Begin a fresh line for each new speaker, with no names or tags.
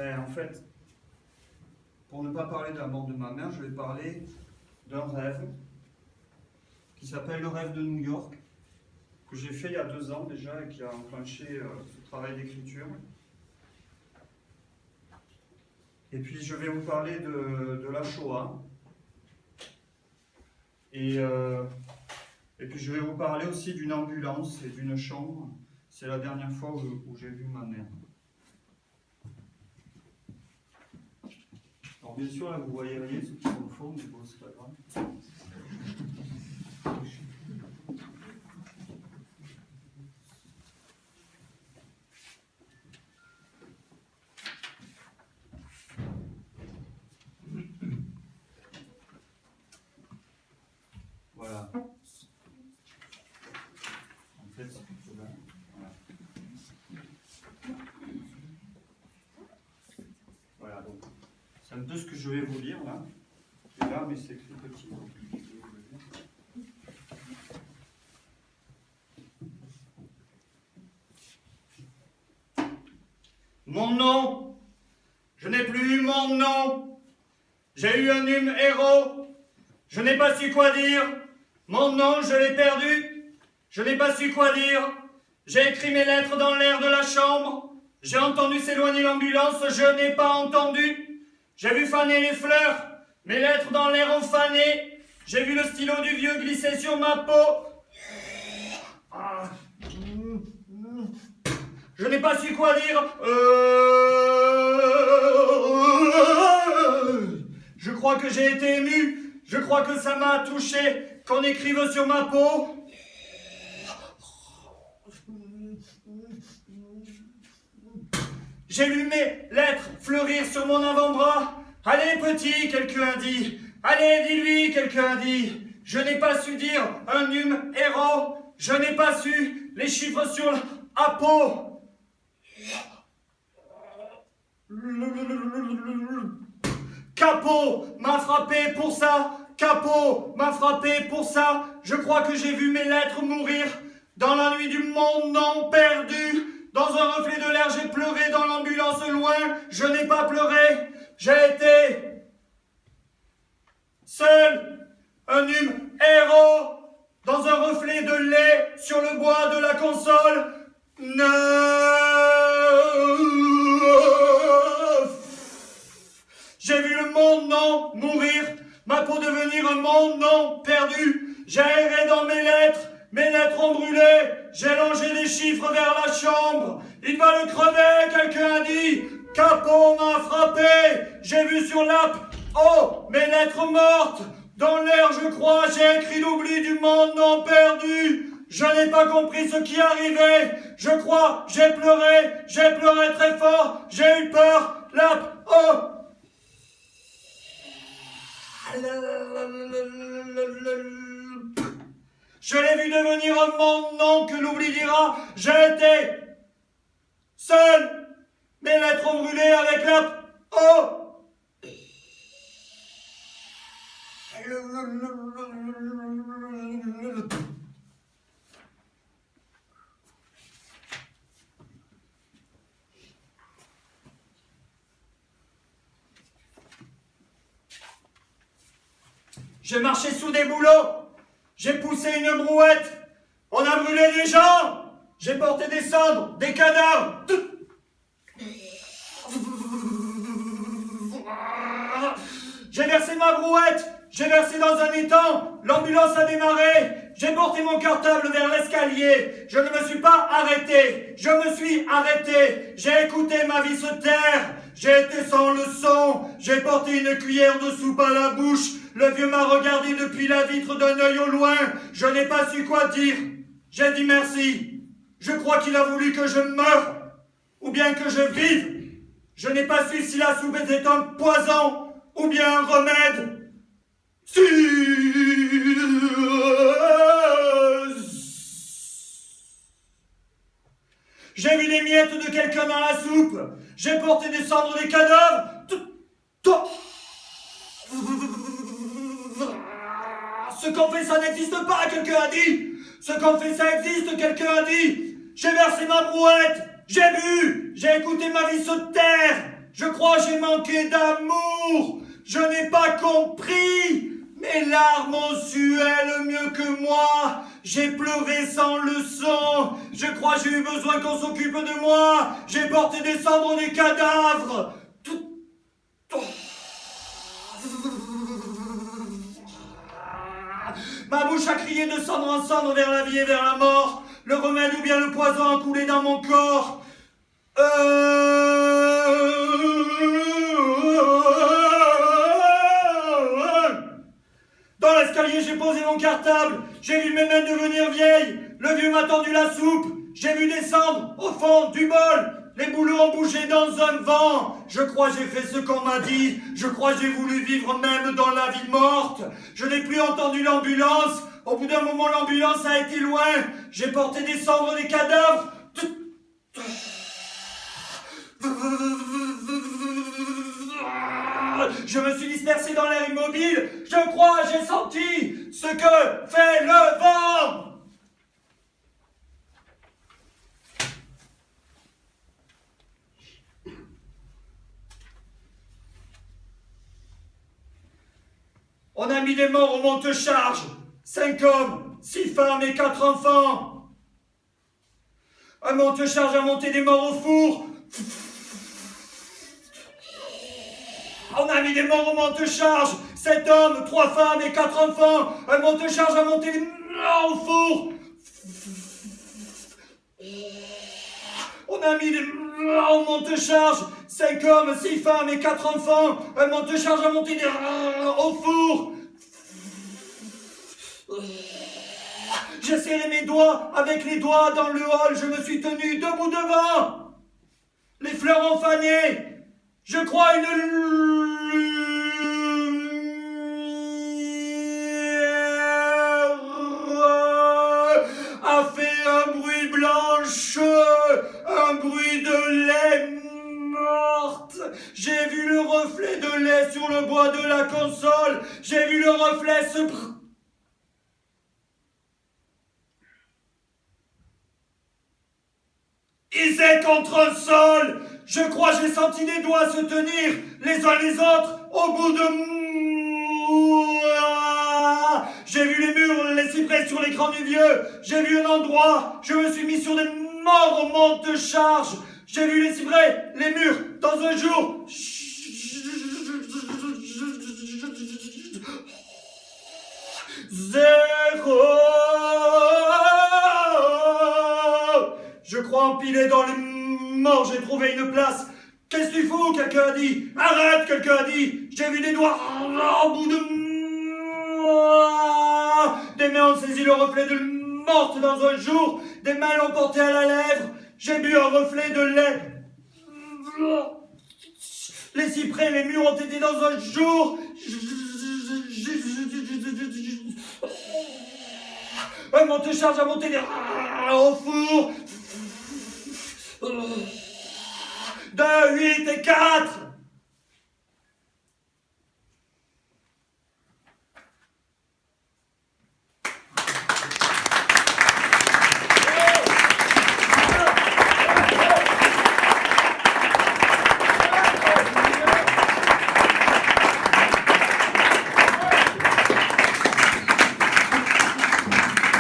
En fait, pour ne pas parler de la mort de ma mère, je vais parler d'un rêve qui s'appelle le rêve de New York, que j'ai fait il y a 2 ans déjà et qui a enclenché ce travail d'écriture. Et puis je vais vous parler de la Shoah. Et puis je vais vous parler aussi d'une ambulance et d'une chambre. C'est la dernière fois où j'ai vu ma mère. Alors bien sûr, là vous voyez rien, ceux qui sont au fond, mais bon, c'est pas grave. Voilà. En fait, c'est plutôt là. Voilà, donc c'est un peu ce que je vais vous lire là. C'est là, mais c'est écrit petit. Donc je vais vous le lire. Mon nom, je n'ai plus eu mon nom. J'ai eu un numéro, je n'ai pas su quoi dire. Mon nom, je l'ai perdu, je n'ai pas su quoi dire. J'ai écrit mes lettres dans l'air de la chambre. J'ai entendu s'éloigner l'ambulance, je n'ai pas entendu. J'ai vu faner les fleurs, mes lettres dans l'air ont fané. J'ai vu le stylo du vieux glisser sur ma peau. Je n'ai pas su quoi dire. Je crois que j'ai été ému. Je crois que ça m'a touché. Qu'on écrive sur ma peau. J'ai lu mes lettres fleurir sur mon avant-bras. Allez petit, quelqu'un dit. Allez, dis-lui, quelqu'un dit. Je n'ai pas su dire un numéro. Je n'ai pas su les chiffres sur la peau. Capot m'a frappé pour ça. Capot m'a frappé pour ça. Je crois que j'ai vu mes lettres mourir. Dans la nuit du monde non perdu. Dans un reflet de l'air, j'ai pleuré dans l'ambulance loin. Je n'ai pas pleuré. J'ai été seul, un héros. Dans un reflet de lait sur le bois de la console. J'ai vu le monde non mourir, ma peau devenir un monde non perdu. J'ai erré dans mes lettres ont brûlé. J'ai longé des chiffres vers la chambre. Il va le crever, quelqu'un a dit. Capot m'a frappé. J'ai vu sur l'app, oh, mes lettres mortes. Dans l'air, je crois, j'ai écrit l'oubli du monde non perdu. Je n'ai pas compris ce qui arrivait. Je crois, j'ai pleuré très fort. J'ai eu peur, l'app, oh. Je l'ai vu devenir un monde non que l'oubli dira. J'ai été seul. Mes lettres ont brûlé avec l'app, oh. J'ai marché sous des bouleaux, j'ai poussé une brouette, on a brûlé des gens, j'ai porté des cendres, des cadavres. J'ai versé ma brouette, j'ai versé dans un étang, l'ambulance a démarré, j'ai porté mon cartable vers l'escalier, je ne me suis pas arrêté, je me suis arrêté, j'ai écouté ma vie se taire, j'ai été sans leçon, j'ai porté une cuillère de soupe à la bouche, le vieux m'a regardé depuis la vitre d'un œil au loin, je n'ai pas su quoi dire, j'ai dit merci, je crois qu'il a voulu que je meure, ou bien que je vive, je n'ai pas su si la soupe était un poison, ou bien un remède. Si. J'ai vu des miettes de quelqu'un dans la soupe. J'ai porté des cendres des cadavres. Ce qu'on fait, ça n'existe pas, quelqu'un a dit. Ce qu'on fait, ça existe, quelqu'un a dit. J'ai versé ma brouette. J'ai bu. J'ai écouté ma vie se taire. Je crois que j'ai manqué d'amour. Je n'ai pas compris. Mes larmes ont sué le mieux que moi. J'ai pleuré sans leçon. Je crois que j'ai eu besoin qu'on s'occupe de moi. J'ai porté des cendres des cadavres. Ma bouche a crié de cendre en cendre vers la vie et vers la mort. Le remède ou bien le poison a coulé dans mon corps. Dans l'escalier, j'ai posé mon cartable. J'ai vu mes mains devenir vieilles. Le vieux m'a tendu la soupe. J'ai vu descendre, au fond du bol. Les bouleaux ont bougé dans un vent. Je crois que j'ai fait ce qu'on m'a dit. Je crois que j'ai voulu vivre même dans la vie morte. Je n'ai plus entendu l'ambulance. Au bout d'un moment, l'ambulance a été loin. J'ai porté des cendres des cadavres. Je me suis dispersé dans l'air immobile. Je crois, j'ai senti ce que fait le vent. On a mis des morts au monte-charge. 5 hommes, 6 femmes et 4 enfants. Un monte-charge a monté des morts au four. On a mis des morts au monte-charge. 7 hommes, 3 femmes et 4 enfants. Un monte-charge a monté des morts au four. On a mis des morts au monte-charge. 5 hommes, 6 femmes et 4 enfants. Un monte-charge a monté des au four. J'ai serré mes doigts avec les doigts dans le hall. Je me suis tenu debout devant. Les fleurs ont fané. Je crois une a fait un bruit blanche, un bruit de lait morte. J'ai vu le reflet de lait sur le bois de la console. J'ai vu le reflet se hisser contre un sol. Je crois que j'ai senti des doigts se tenir les uns les autres au bout de moi. J'ai vu les murs, les cyprès sur l'écran du vieux. J'ai vu un endroit. Je me suis mis sur des morts au monte-charge. J'ai vu les cyprès, les murs, dans un jour. Zéro. Je crois empilé dans les morts, j'ai trouvé une place. Qu'est-ce que tu fous? Quelqu'un a dit. Arrête, quelqu'un a dit. J'ai vu des doigts au bout de moi. Des mains ont saisi le reflet de morte dans un jour. Des mains l'ont porté à la lèvre. J'ai bu un reflet de lait. Les cyprès, les murs ont été dans un jour. Un monte-charge a monté au four. 2, 8 et 4.